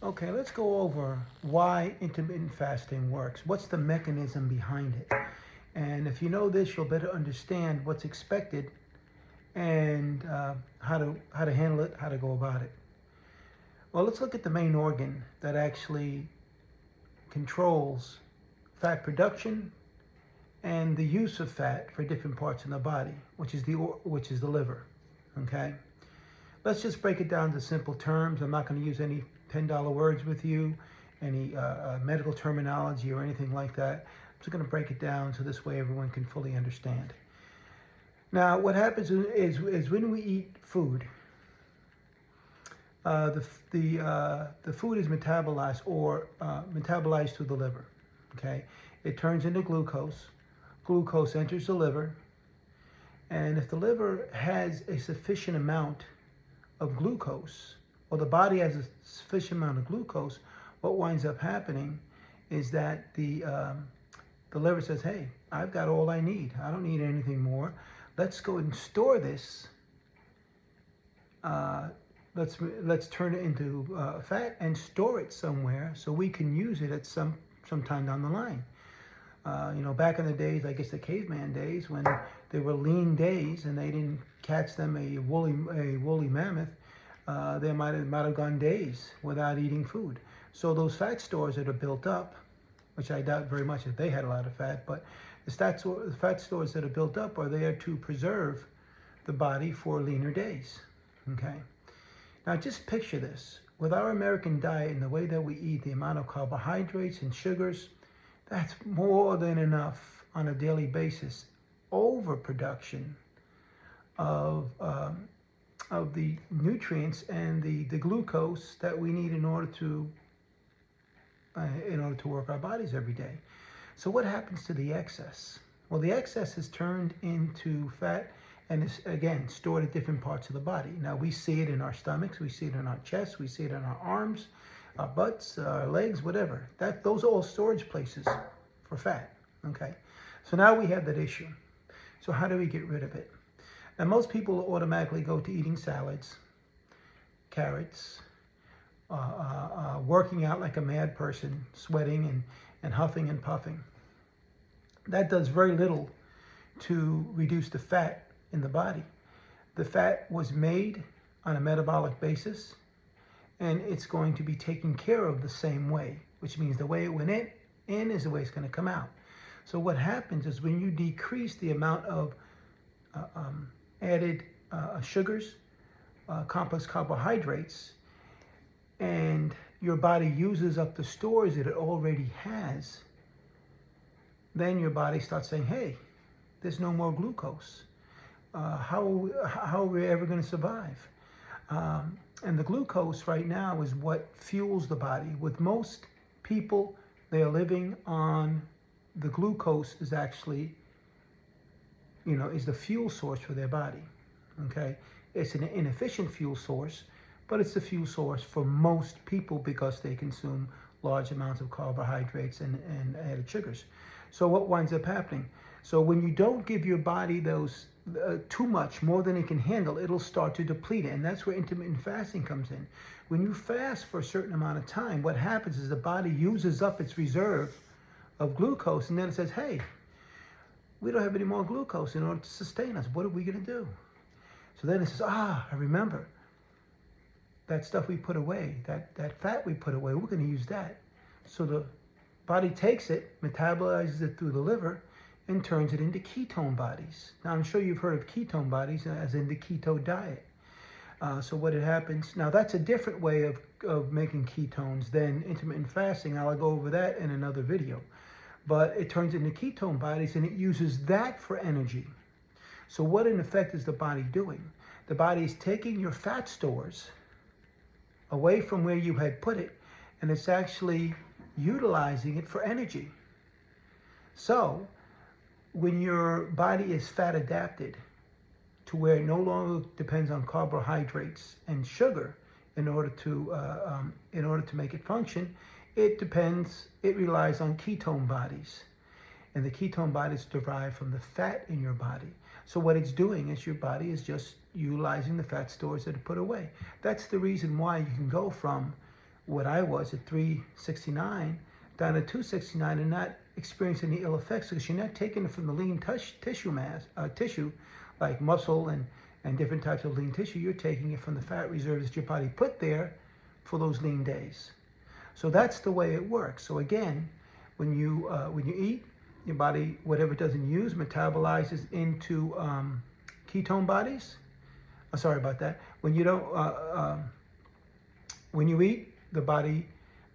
Okay, let's go over why intermittent fasting works. What's the mechanism behind it? And if you know this, you'll better understand what's expected and how to handle it, how to go about it. Well, let's look at the main organ that actually controls fat production and the use of fat for different parts in the body, which is the liver. Okay, let's just break it down to simple terms. I'm not going to use any $10 words with you, any medical terminology or anything like that. I'm just going to break it down so this way everyone can fully understand. Now, what happens is when we eat food, the food is metabolized through the liver. Okay, it turns into glucose. Glucose enters the liver, and if the liver has a sufficient amount of glucose, or the body has a sufficient amount of glucose, what winds up happening is that the liver says, "Hey, I've got all I need. I don't need anything more. Let's go and store this. Let's turn it into fat and store it somewhere so we can use it at some time down the line." Back in the days, I guess the caveman days, when they were lean days and they didn't catch them a woolly mammoth, they might have gone days without eating food. So those fat stores that are built up, which I doubt very much that they had a lot of fat, but the fat stores that are built up are there to preserve the body for leaner days. Okay. Now just picture this. With our American diet and the way that we eat, the amount of carbohydrates and sugars, that's more than enough on a daily basis. Overproduction of the nutrients and the glucose that we need in order to work our bodies every day. So what happens to the excess? Well, the excess is turned into fat and is again stored at different parts of the body. Now we see it in our stomachs, we see it in our chests, we see it in our arms, our butts, our legs, whatever. Those are all storage places for fat. Okay, so now we have that issue. So how do we get rid of it? Now most people automatically go to eating salads, carrots, working out like a mad person, sweating and huffing and puffing. That does very little to reduce the fat in the body. The fat was made on a metabolic basis, and it's going to be taken care of the same way, which means the way it went in is the way it's going to come out. So what happens is when you decrease the amount of added sugars, complex carbohydrates, and your body uses up the stores that it already has, then your body starts saying, "Hey, there's no more glucose. How are we ever going to survive?" And the glucose right now is what fuels the body. With most people, they are living on the glucose is actually, is the fuel source for their body. Okay, it's an inefficient fuel source, but it's the fuel source for most people because they consume large amounts of carbohydrates and added sugars. So what winds up happening? So when you don't give your body those too much, more than it can handle, it'll start to deplete it. And that's where intermittent fasting comes in. When you fast for a certain amount of time, what happens is the body uses up its reserve of glucose, and then it says, "Hey, we don't have any more glucose in order to sustain us. What are we going to do?" So then it says, "I remember that stuff we put away, that fat we put away, we're going to use that." So the body takes it, metabolizes it through the liver, and turns it into ketone bodies. Now, I'm sure you've heard of ketone bodies as in the keto diet. So what happens, now that's a different way of making ketones than intermittent fasting. I'll go over that in another video. But it turns into ketone bodies and it uses that for energy. So what in effect is the body doing? The body is taking your fat stores away from where you had put it, and it's actually utilizing it for energy. So when your body is fat adapted to where it no longer depends on carbohydrates and sugar in order to make it function, it relies on ketone bodies. And the ketone bodies derive from the fat in your body. So what it's doing is your body is just utilizing the fat stores that are put away. That's the reason why you can go from what I was at 369 down to 269 and not experience any ill effects, because you're not taking it from the lean tissue like muscle and different types of lean tissue. You're taking it from the fat reserves that your body put there for those lean days. So that's the way it works. So again, when you eat, your body, whatever it doesn't use, metabolizes into ketone bodies. Sorry about that. When you don't, when you eat, the body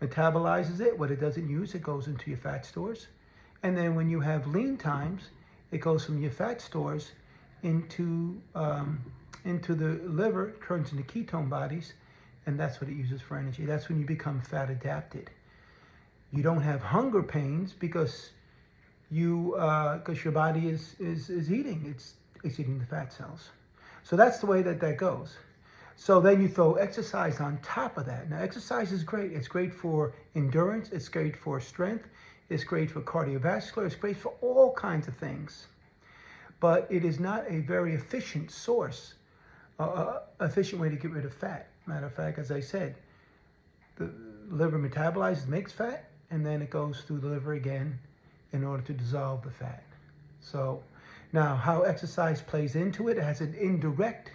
metabolizes it. What it doesn't use, it goes into your fat stores. And then when you have lean times, it goes from your fat stores into the liver, turns into ketone bodies, and that's what it uses for energy. That's when you become fat adapted. You don't have hunger pains because your body is eating. It's eating the fat cells. So that's the way that goes. So then you throw exercise on top of that. Now exercise is great. It's great for endurance. It's great for strength. It's great for cardiovascular. It's great for all kinds of things. But it is not a very efficient source, efficient way to get rid of fat. Matter of fact, as I said, the liver metabolizes, makes fat, and then it goes through the liver again in order to dissolve the fat. So now how exercise plays into it has an indirect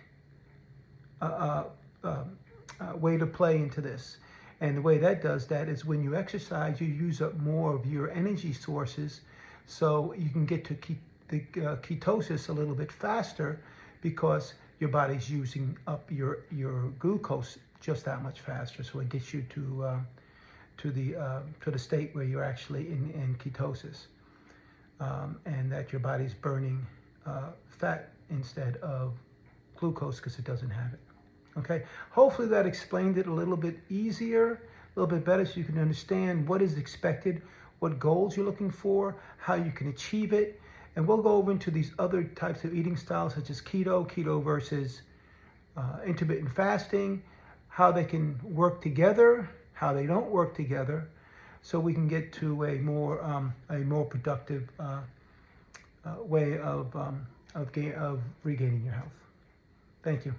way to play into this. And the way that does that is when you exercise, you use up more of your energy sources, so you can get to the ketosis a little bit faster because your body's using up your glucose just that much faster. So it gets you to the state where you're actually in ketosis, and that your body's burning fat instead of glucose because it doesn't have it. Okay, hopefully that explained it a little bit easier, a little bit better, so you can understand what is expected, what goals you're looking for, how you can achieve it. And we'll go over into these other types of eating styles, such as keto versus intermittent fasting, how they can work together, how they don't work together, so we can get to a more productive way of regaining your health. Thank you.